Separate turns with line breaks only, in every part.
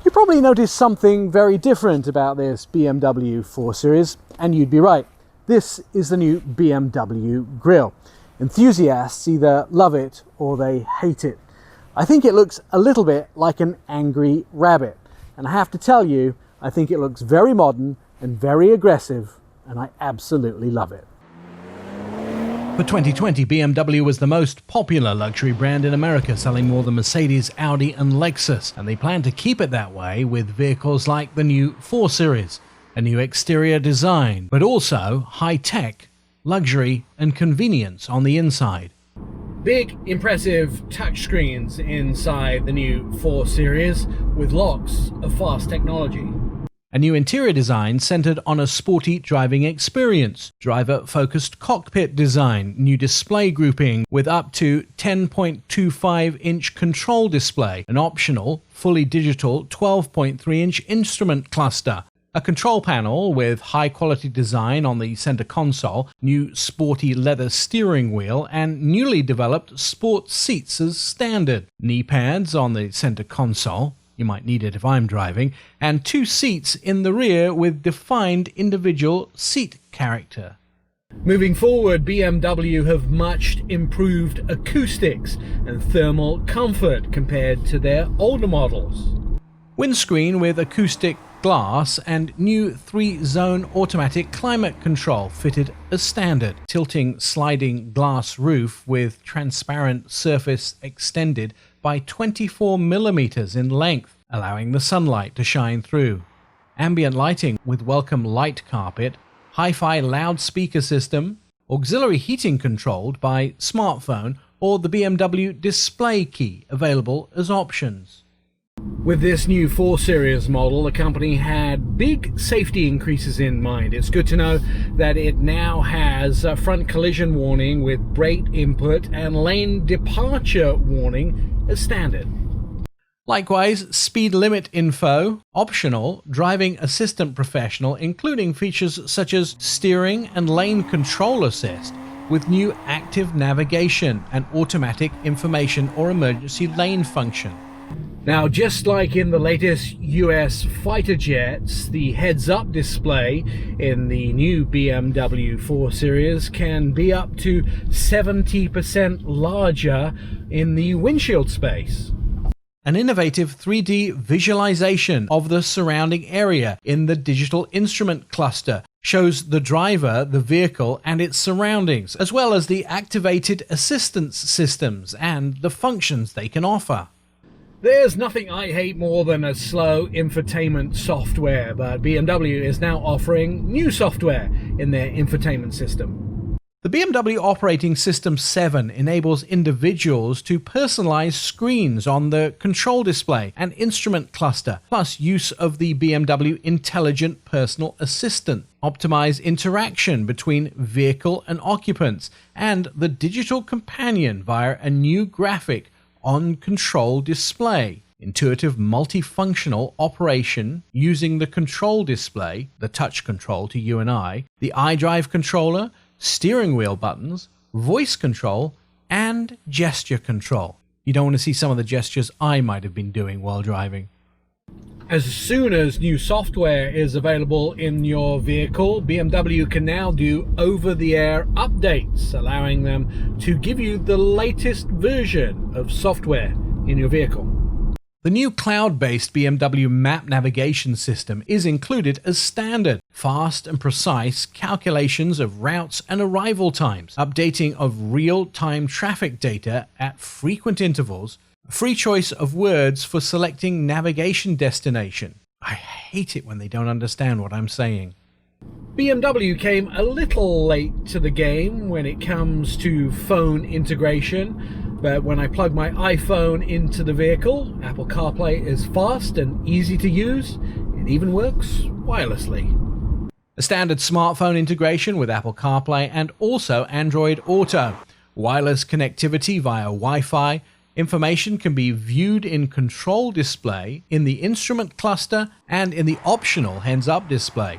You probably noticed something very different about this BMW 4 Series, and you'd be right. This is the new BMW Grille. Enthusiasts either love it or they hate it. I think it looks a little bit like an angry rabbit, and I have to tell you, I think it looks very modern and very aggressive, and I absolutely love it.
For 2020, BMW was the most popular luxury brand in America, selling more than Mercedes, Audi and Lexus, and they plan to keep it that way with vehicles like the new 4 Series, a new exterior design, but also high-tech, luxury and convenience on the inside.
Big, impressive touchscreens inside the new 4 Series with lots of fast technology.
A new interior design centered on a sporty driving experience, driver-focused cockpit design, new display grouping with up to 10.25-inch control display, an optional, fully digital 12.3-inch instrument cluster, a control panel with high-quality design on the center console, new sporty leather steering wheel, and newly developed sport seats as standard, knee pads on the center console, you might need it if I'm driving, and 2 seats in the rear with defined individual seat character.
Moving forward, BMW have much improved acoustics and thermal comfort compared to their older models.
Windscreen with acoustic glass and new 3-zone automatic climate control fitted as standard. Tilting sliding glass roof with transparent surface extended by 24 millimeters in length, allowing the sunlight to shine through. Ambient lighting with welcome light carpet, hi-fi loudspeaker system, auxiliary heating controlled by smartphone or the BMW display key available as options.
With this new 4 Series model, the company had big safety increases in mind. It's good to know that it now has a front collision warning with brake input and lane departure warning as standard.
Likewise, speed limit info, optional, driving assistant professional, including features such as steering and lane control assist, with new active navigation and automatic information or emergency lane function.
Now, just like in the latest US fighter jets, the heads-up display in the new BMW 4 Series can be up to 70% larger in the windshield space.
An innovative 3D visualization of the surrounding area in the digital instrument cluster shows the driver, the vehicle, and its surroundings, as well as the activated assistance systems and the functions they can offer.
There's nothing I hate more than a slow infotainment software, but BMW is now offering new software in their infotainment system.
The BMW Operating System 7 enables individuals to personalize screens on the control display and instrument cluster, plus use of the BMW Intelligent Personal Assistant, optimize interaction between vehicle and occupants, and the digital companion via a new graphic on-control display, intuitive multifunctional operation using the control display, the touch control to you and I, the iDrive controller, steering wheel buttons, voice control, and gesture control. You don't want to see some of the gestures I might have been doing while driving.
As soon as new software is available in your vehicle, BMW can now do over-the-air updates, allowing them to give you the latest version of software in your vehicle.
The new cloud-based BMW map navigation system is included as standard. Fast and precise calculations of routes and arrival times, updating of real-time traffic data at frequent intervals, free choice of words for selecting navigation destination. I hate it when they don't understand what I'm saying.
BMW came a little late to the game when it comes to phone integration, but when I plug my iPhone into the vehicle, Apple Carplay is fast and easy to use. It even works wirelessly.
A standard smartphone integration with Apple CarPlay and also Android Auto. Wireless connectivity via Wi-Fi. Information can be viewed in control display, in the instrument cluster, and in the optional heads-up display.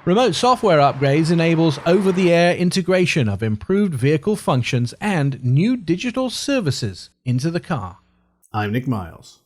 Remote software upgrades enables over-the-air integration of improved vehicle functions and new digital services into the car.
I'm Nik Miles.